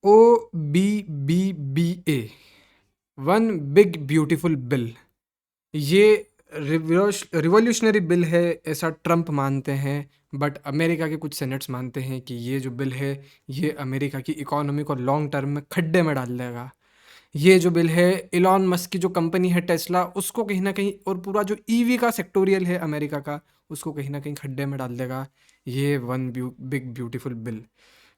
OBBBA, one big beautiful bill. ये revolutionary bill है, ऐसा ट्रंप मानते हैं। बट अमेरिका के कुछ सेनेट्स मानते हैं कि ये जो बिल है, ये अमेरिका की इकोनॉमी को लॉन्ग टर्म में खड्डे में डाल देगा। ये जो बिल है, इलॉन मस्क की जो कंपनी है टेस्ला, उसको कहीं ना कहीं, और पूरा जो ईवी का सेक्टोरियल है अमेरिका का, उसको कहीं ना कहीं खड्डे में डाल देगा ये वन बिग ब्यूटीफुल बिल।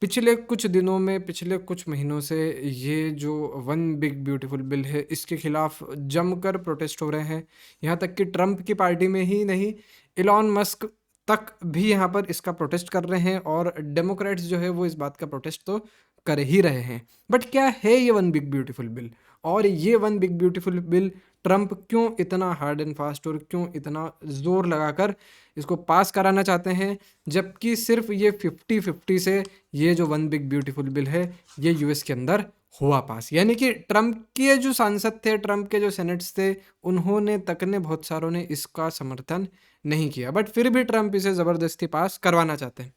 पिछले कुछ दिनों में, पिछले कुछ महीनों से ये जो वन बिग ब्यूटीफुल बिल है, इसके खिलाफ जमकर प्रोटेस्ट हो रहे हैं। यहाँ तक कि ट्रंप की पार्टी में ही नहीं, इलॉन मस्क तक भी यहाँ पर इसका प्रोटेस्ट कर रहे हैं, और डेमोक्रेट्स जो है वो इस बात का प्रोटेस्ट तो कर ही रहे हैं। बट क्या है ये वन बिग ब्यूटीफुल बिल, और ये one big beautiful bill Trump क्यों इतना हार्ड एंड फास्ट और क्यों इतना जोर लगाकर इसको पास कराना चाहते हैं, जबकि सिर्फ ये 50-50 से ये जो वन बिग ब्यूटीफुल बिल है, ये यूएस के अंदर हुआ पास। यानी कि ट्रंप के जो सांसद थे, ट्रंप के जो सेनेट्स थे, उन्होंने तक ने, बहुत सारों ने इसका समर्थन नहीं किया, बट फिर भी ट्रंप इसे ज़बरदस्ती पास करवाना चाहते हैं।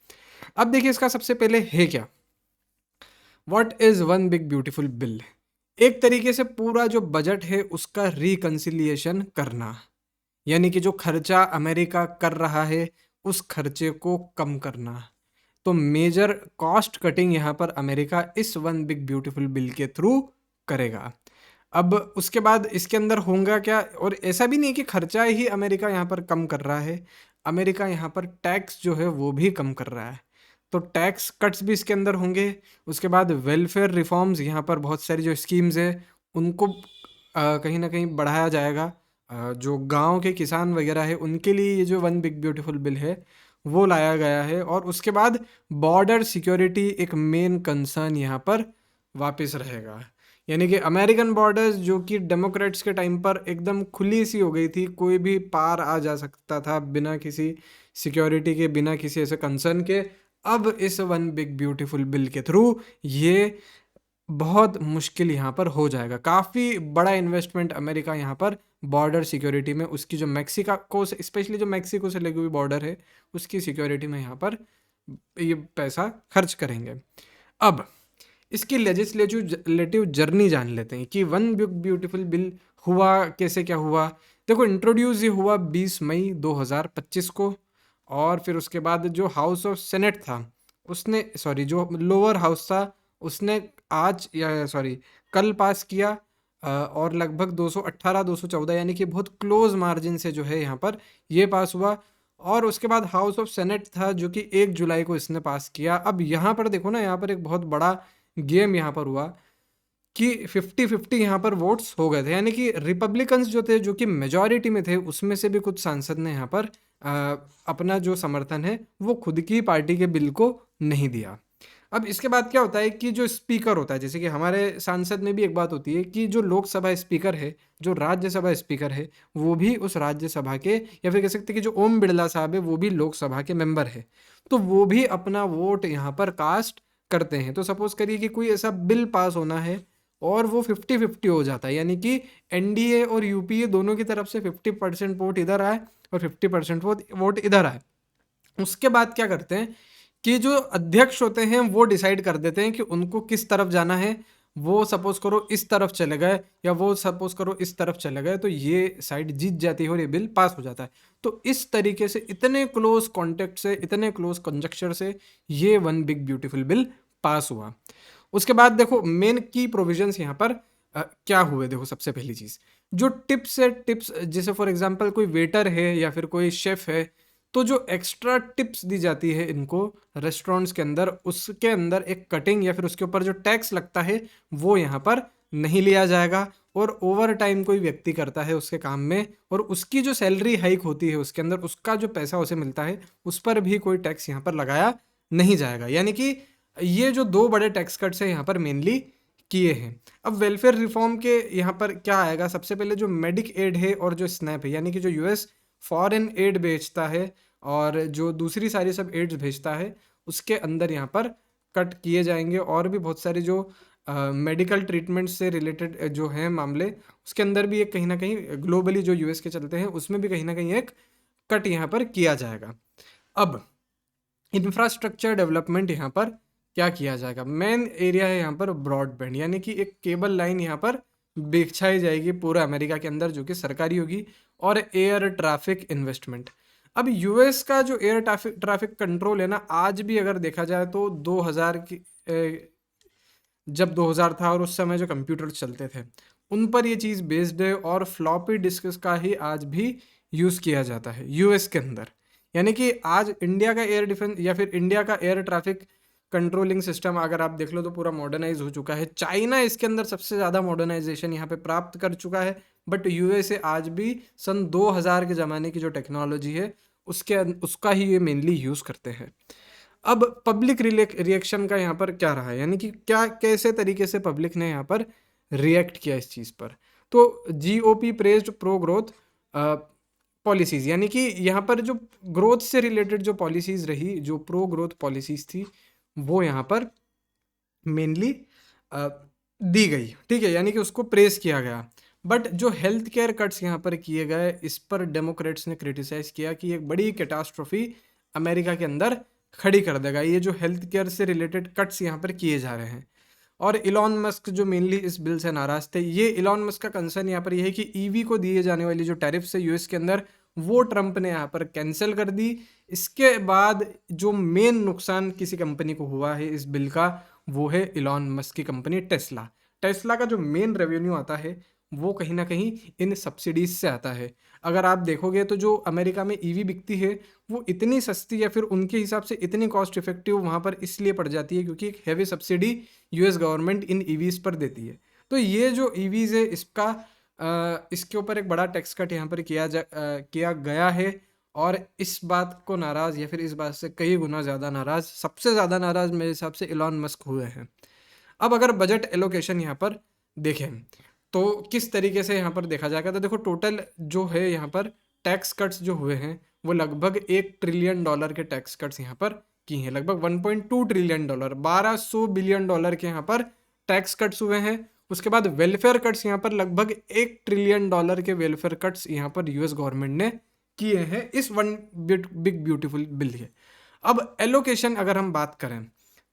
अब देखिए, इसका सबसे पहले है क्या, what is one big beautiful bill. एक तरीके से पूरा जो बजट है उसका रिकन्सिलिएशन करना, यानी कि जो खर्चा अमेरिका कर रहा है उस खर्चे को कम करना। तो मेजर कॉस्ट कटिंग यहाँ पर अमेरिका इस वन बिग ब्यूटीफुल बिल के थ्रू करेगा। अब उसके बाद इसके अंदर होगा क्या, और ऐसा भी नहीं कि खर्चा ही अमेरिका यहाँ पर कम कर रहा है, अमेरिका यहाँ पर टैक्स जो है वो भी कम कर रहा है। तो टैक्स कट्स भी इसके अंदर होंगे। उसके बाद वेलफेयर रिफॉर्म्स, यहाँ पर बहुत सारी जो स्कीम्स है उनको कहीं ना कहीं बढ़ाया जाएगा। जो गांव के किसान वगैरह है उनके लिए ये जो वन बिग ब्यूटीफुल बिल है वो लाया गया है। और उसके बाद बॉर्डर सिक्योरिटी एक मेन कंसर्न यहाँ पर वापस रहेगा। यानी कि अमेरिकन बॉर्डर्स जो कि डेमोक्रेट्स के टाइम पर एकदम खुली सी हो गई थी, कोई भी पार आ जा सकता था बिना किसी सिक्योरिटी के, बिना किसी ऐसे कंसर्न के, अब इस वन बिग ब्यूटीफुल बिल के थ्रू ये बहुत मुश्किल यहाँ पर हो जाएगा। काफ़ी बड़ा इन्वेस्टमेंट अमेरिका यहाँ पर बॉर्डर सिक्योरिटी में, उसकी जो मैक्सिको से, स्पेशली जो मैक्सिको से लगी हुई बॉर्डर है उसकी सिक्योरिटी में यहाँ पर ये पैसा खर्च करेंगे। अब इसकी लेजिस्लेटिव जर्नी जान लेते हैं कि वन बिग ब्यूटीफुल बिल हुआ कैसे, क्या हुआ। देखो, इंट्रोड्यूस ये हुआ 20 मई 2025 को, और फिर उसके बाद जो हाउस ऑफ सेनेट था उसने, सॉरी, जो लोअर हाउस था उसने आज, या सॉरी, कल पास किया। और लगभग 218 214, यानी कि बहुत क्लोज मार्जिन से जो है यहाँ पर ये पास हुआ। और उसके बाद हाउस ऑफ सेनेट था जो कि 1 जुलाई को इसने पास किया। अब यहाँ पर देखो ना, यहाँ पर एक बहुत बड़ा गेम यहाँ पर हुआ कि 50-50 यहाँ पर वोट्स हो गए थे। यानी कि रिपब्लिकन्स जो थे, जो कि मेजॉरिटी में थे, उसमें से भी कुछ सांसद ने यहाँ पर अपना जो समर्थन है वो खुद की पार्टी के बिल को नहीं दिया। अब इसके बाद क्या होता है कि जो स्पीकर होता है, जैसे कि हमारे सांसद में भी एक बात होती है कि जो लोकसभा स्पीकर है, जो राज्यसभा स्पीकर है, वो भी उस राज्यसभा के, या फिर कह सकते हैं कि जो ओम बिरला साहब है वो भी लोकसभा के मेंबर है, तो वो भी अपना वोट यहाँ पर कास्ट करते हैं। तो सपोज करिए कि कोई ऐसा बिल पास होना है और वो 50-50 हो जाता है, यानी कि एनडीए और यूपीए दोनों की तरफ से 50% वोट इधर आए और 50% वोट इधर आए। उसके बाद क्या करते हैं कि जो अध्यक्ष होते हैं वो डिसाइड कर देते हैं कि उनको किस तरफ जाना है। वो सपोज करो इस तरफ चले गए, या वो सपोज करो इस तरफ चले गए, तो ये साइड जीत जाती है और ये बिल पास हो जाता है। तो इस तरीके से, इतने क्लोज कॉन्टेक्ट से, इतने क्लोज कंजक्चर से ये one big beautiful bill pass हुआ। उसके बाद देखो मेन की प्रोविजंस यहाँ पर क्या हुए। देखो, सबसे पहली चीज, जो टिप्स है, टिप्स जैसे फॉर एग्जांपल कोई वेटर है या फिर कोई शेफ है, तो जो एक्स्ट्रा टिप्स दी जाती है इनको रेस्टोरेंट्स के अंदर, उसके अंदर एक कटिंग या फिर उसके ऊपर जो टैक्स लगता है वो यहाँ पर नहीं लिया जाएगा। और ओवर टाइम कोई व्यक्ति करता है उसके काम में, और उसकी जो सैलरी हाइक होती है उसके अंदर, उसका जो पैसा उसे मिलता है उस पर भी कोई टैक्स यहाँ पर लगाया नहीं जाएगा। यानी कि ये जो दो बड़े टैक्स कट्स है यहाँ पर मेनली किए हैं। अब वेलफेयर रिफॉर्म के यहाँ पर क्या आएगा, सबसे पहले जो मेडिक एड है और जो स्नैप है, यानी कि जो यूएस फॉरेन एड भेजता है और जो दूसरी सारी सब एड्स भेजता है, उसके अंदर यहाँ पर कट किए जाएंगे। और भी बहुत सारे जो मेडिकल ट्रीटमेंट से रिलेटेड जो हैं मामले, उसके अंदर भी एक कहीं ना कहीं ग्लोबली जो यूएस के चलते हैं उसमें भी कहीं ना कहीं एक कट यहाँ पर किया जाएगा। अब इंफ्रास्ट्रक्चर डेवलपमेंट यहाँ पर क्या किया जाएगा? मेन एरिया है यहाँ पर ब्रॉडबैंड, यानी कि एक केबल लाइन यहाँ पर बिछाई जाएगी पूरा अमेरिका के अंदर, जो कि सरकारी होगी। और एयर ट्रैफिक इन्वेस्टमेंट। अब यूएस का जो एयर ट्रैफिक ट्रैफिक कंट्रोल है ना, आज भी अगर देखा जाए तो 2000 की जब 2000 था और उस समय जो कंप्यूटर चलते थे उन पर ये चीज़ बेस्ड है, और फ्लॉपी डिस्क का ही आज भी यूज़ किया जाता है यूएस के अंदर। यानी कि आज इंडिया का एयर डिफेंस या फिर इंडिया का एयर ट्रैफिक कंट्रोलिंग सिस्टम अगर आप देख लो तो पूरा मॉडर्नाइज हो चुका है। चाइना इसके अंदर सबसे ज़्यादा मॉडर्नाइजेशन यहाँ पे प्राप्त कर चुका है, बट यूएसए आज भी सन 2000 के ज़माने की जो टेक्नोलॉजी है उसका ही ये मेनली यूज़ करते हैं। अब पब्लिक रिएक्शन का यहाँ पर क्या रहा है, यानी कि क्या कैसे तरीके से पब्लिक ने यहाँ पर रिएक्ट किया इस चीज़ पर। तो GOP praised pro growth policies, यानी कि यहाँ पर जो ग्रोथ से रिलेटेड जो पॉलिसीज़ रही, जो प्रो ग्रोथ पॉलिसीज़ थी, वो यहाँ पर मेनली दी गई, ठीक है, यानी कि उसको प्रेस किया गया। बट जो हेल्थ केयर कट्स यहाँ पर किए गए, इस पर डेमोक्रेट्स ने क्रिटिसाइज़ किया कि एक बड़ी कैटास्ट्रोफी अमेरिका के अंदर खड़ी कर देगा ये जो हेल्थ केयर से रिलेटेड कट्स यहाँ पर किए जा रहे हैं। और इलॉन मस्क जो मेनली इस बिल से नाराज़ थे, ये इलॉन मस्क का कंसर्न यहाँ पर यह है कि ईवी को दिए जाने वाली जो टैरिफ्स है यूएस के अंदर, वो ट्रंप ने यहाँ पर कैंसिल कर दी। इसके बाद जो मेन नुकसान किसी कंपनी को हुआ है इस बिल का, वो है इलॉन मस्क की कंपनी टेस्ला। टेस्ला का जो मेन रेवेन्यू आता है वो कहीं ना कहीं इन सब्सिडीज से आता है। अगर आप देखोगे तो जो अमेरिका में ईवी बिकती है वो इतनी सस्ती या फिर उनके हिसाब से इतनी कॉस्ट इफेक्टिव वहाँ पर इसलिए पड़ जाती है क्योंकि एक heavy subsidy US government in EVs पर देती है। तो ये जो ईवीज है इसका इसके ऊपर एक बड़ा टैक्स कट यहाँ पर किया गया है। और इस बात को नाराज़ या फिर इस बात से कई गुना ज़्यादा नाराज़, सबसे ज़्यादा नाराज़ मेरे हिसाब से इलॉन मस्क हुए हैं। अब अगर बजट एलोकेशन यहाँ पर देखें तो किस तरीके से यहाँ पर देखा जाएगा, तो देखो टोटल जो है यहाँ पर टैक्स कट्स जो हुए हैं वो लगभग $1 ट्रिलियन के टैक्स कट्स यहाँ पर किए हैं। लगभग $1.2 ट्रिलियन, $1200 बिलियन के यहाँ पर टैक्स कट्स हुए हैं। उसके बाद वेलफेयर कट्स यहाँ पर लगभग $1 ट्रिलियन के वेलफेयर कट्स यहाँ पर यूएस गवर्नमेंट ने किए हैं इस वन बिग ब्यूटीफुल बिल के। अब एलोकेशन अगर हम बात करें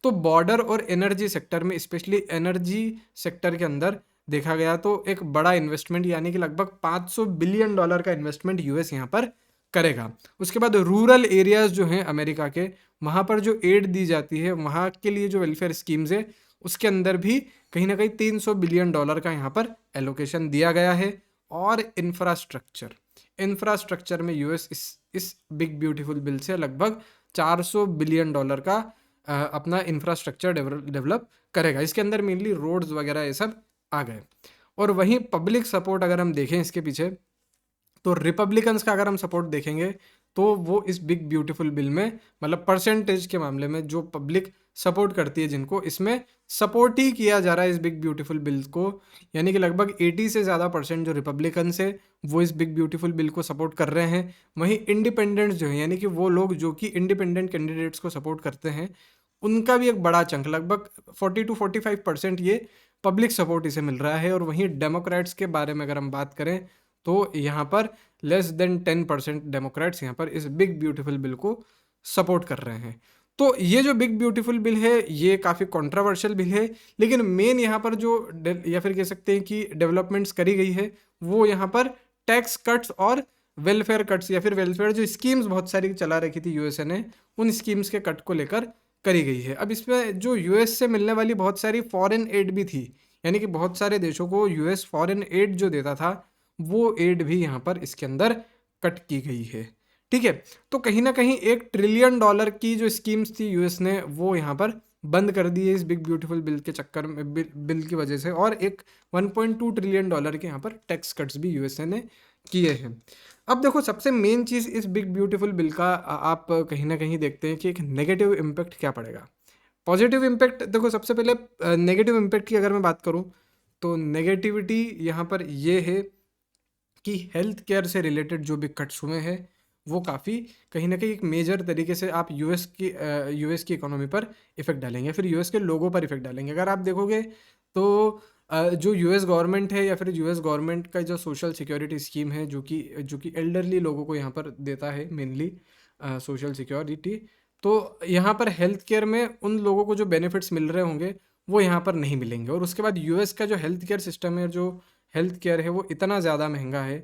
तो बॉर्डर और एनर्जी सेक्टर में, स्पेशली एनर्जी सेक्टर के अंदर देखा गया तो एक बड़ा इन्वेस्टमेंट, यानी कि लगभग $500 बिलियन का इन्वेस्टमेंट यूएस यहाँ पर करेगा। उसके बाद रूरल एरियाज जो हैं अमेरिका के, वहाँ पर जो एड दी जाती है, वहाँ के लिए जो वेलफेयर स्कीम्स है उसके अंदर भी कहीं ना कहीं $300 बिलियन का यहाँ पर एलोकेशन दिया गया है। और इंफ्रास्ट्रक्चर में यूएस इस बिग ब्यूटीफुल बिल से लगभग $400 बिलियन का अपना इंफ्रास्ट्रक्चर डेवलप करेगा। इसके अंदर मेनली रोड्स वगैरह ये सब आ गए। और वहीं पब्लिक सपोर्ट अगर हम देखें इसके पीछे, तो रिपब्लिकन्स का अगर हम सपोर्ट देखेंगे तो वो इस बिग ब्यूटीफुल बिल में, मतलब परसेंटेज के मामले में जो पब्लिक सपोर्ट करती है, जिनको इसमें सपोर्ट ही किया जा रहा है इस बिग ब्यूटीफुल बिल को, यानी कि लगभग 80 से ज़्यादा परसेंट जो रिपब्लिकन्स है वो इस बिग ब्यूटीफुल बिल को सपोर्ट कर रहे हैं। वहीं इंडिपेंडेंट्स जो है, यानी कि वो लोग जो कि इंडिपेंडेंट कैंडिडेट्स को सपोर्ट करते हैं, उनका भी एक बड़ा चंक, लगभग 40 to 45% ये पब्लिक सपोर्ट इसे मिल रहा है। और वहीं डेमोक्रेट्स के बारे में अगर हम बात करें तो यहाँ पर लेस देन 10% डेमोक्रेट्स यहाँ पर इस बिग ब्यूटीफुल बिल को सपोर्ट कर रहे हैं। तो ये जो बिग ब्यूटीफुल बिल है ये काफ़ी कंट्रोवर्शियल बिल है, लेकिन मेन यहाँ पर जो या फिर कह सकते हैं कि डेवलपमेंट्स करी गई है वो यहाँ पर टैक्स कट्स और वेलफेयर कट्स, या फिर वेलफेयर जो स्कीम्स बहुत सारी चला रखी थी यूएसए ने, उन स्कीम्स के कट को लेकर करी गई है। अब इसमें जो यूएस से मिलने वाली बहुत सारी फॉरेन एड भी थी, यानी कि बहुत सारे देशों को यूएस फॉरेन एड जो देता था वो एड भी यहाँ पर इसके अंदर कट की गई है, ठीक है। तो कहीं ना कहीं $1 ट्रिलियन की जो स्कीम्स थी यूएस ने वो यहाँ पर बंद कर दी है इस बिग ब्यूटीफुल बिल के चक्कर में, बिल की वजह से। और एक $1.2 ट्रिलियन के यहाँ पर टैक्स कट्स भी यूएसए ने किए हैं। अब देखो सबसे मेन चीज़ इस बिग ब्यूटीफुल बिल का आप कहीं ना कहीं देखते हैं कि एक नेगेटिव इम्पैक्ट क्या पड़ेगा। पॉजिटिव इम्पैक्ट देखो, सबसे पहले नेगेटिव इम्पैक्ट की अगर मैं बात करूँ तो नेगेटिविटी यहाँ पर ये है कि हेल्थ केयर से रिलेटेड जो भी कट्स हुए हैं वो काफ़ी कहीं ना कहीं एक मेजर तरीके से आप यूएस की इकोनॉमी पर इफेक्ट डालेंगे, फिर यूएस के लोगों पर इफेक्ट डालेंगे। अगर आप देखोगे तो जो यूएस गवर्नमेंट है या फिर यूएस गवर्नमेंट का जो सोशल सिक्योरिटी स्कीम है जो कि एल्डरली लोगों को यहाँ पर देता है मेनली सोशल सिक्योरिटी, तो यहाँ पर हेल्थ केयर में उन लोगों को जो बेनिफिट्स मिल रहे होंगे वो यहाँ पर नहीं मिलेंगे। और उसके बाद यूएस का जो हेल्थ केयर सिस्टम है, जो हेल्थ केयर है, वो इतना ज़्यादा महंगा है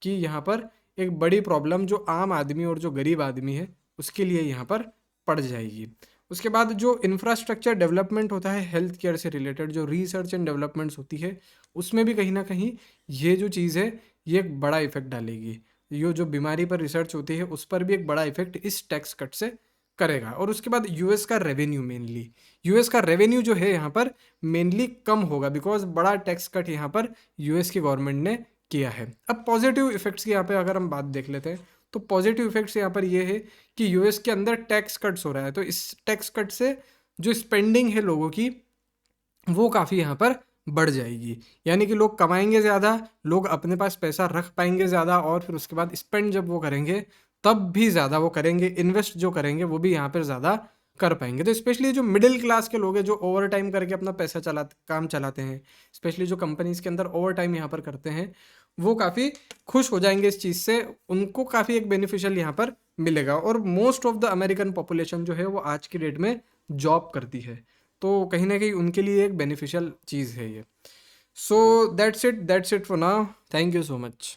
कि यहाँ पर एक बड़ी प्रॉब्लम जो आम आदमी और जो गरीब आदमी है उसके लिए यहाँ पर पड़ जाएगी। उसके बाद जो इंफ्रास्ट्रक्चर डेवलपमेंट होता है हेल्थ केयर से रिलेटेड, जो रिसर्च एंड डेवलपमेंट्स होती है, उसमें भी कहीं ना कहीं ये जो चीज़ है ये एक बड़ा इफेक्ट डालेगी। ये जो बीमारी पर रिसर्च होती है उस पर भी एक बड़ा इफेक्ट इस टैक्स कट से करेगा। और उसके बाद यूएस का रेवेन्यू, मेनली यूएस का रेवेन्यू जो है यहाँ पर मेनली कम होगा, बिकॉज बड़ा टैक्स कट यहाँ पर यूएस की गवर्नमेंट ने किया है। अब पॉजिटिव इफेक्ट्स की यहाँ पे अगर हम बात देख लेते हैं तो पॉजिटिव इफेक्ट्स यहाँ पर ये है कि यूएस के अंदर टैक्स कट्स हो रहा है, तो इस टैक्स कट से जो स्पेंडिंग है लोगों की वो काफ़ी यहाँ पर बढ़ जाएगी। यानी कि लोग कमाएंगे ज़्यादा, लोग अपने पास पैसा रख पाएंगे ज़्यादा, और फिर उसके बाद स्पेंड जब वो करेंगे तब भी ज़्यादा वो करेंगे, इन्वेस्ट जो करेंगे वो भी यहाँ पर ज़्यादा कर पाएंगे। तो स्पेशली जो मिडिल क्लास के लोग हैं जो ओवर टाइम करके अपना पैसा काम चलाते हैं, स्पेशली जो कंपनीज के अंदर ओवर टाइम यहाँ पर करते हैं, वो काफ़ी खुश हो जाएंगे इस चीज़ से, उनको काफ़ी एक बेनिफिशियल यहाँ पर मिलेगा। और most of the American population जो है वो आज की डेट में जॉब करती है, तो कहीं ना कहीं उनके लिए एक बेनिफिशियल चीज़ है ये। So that's it for now, thank you so much.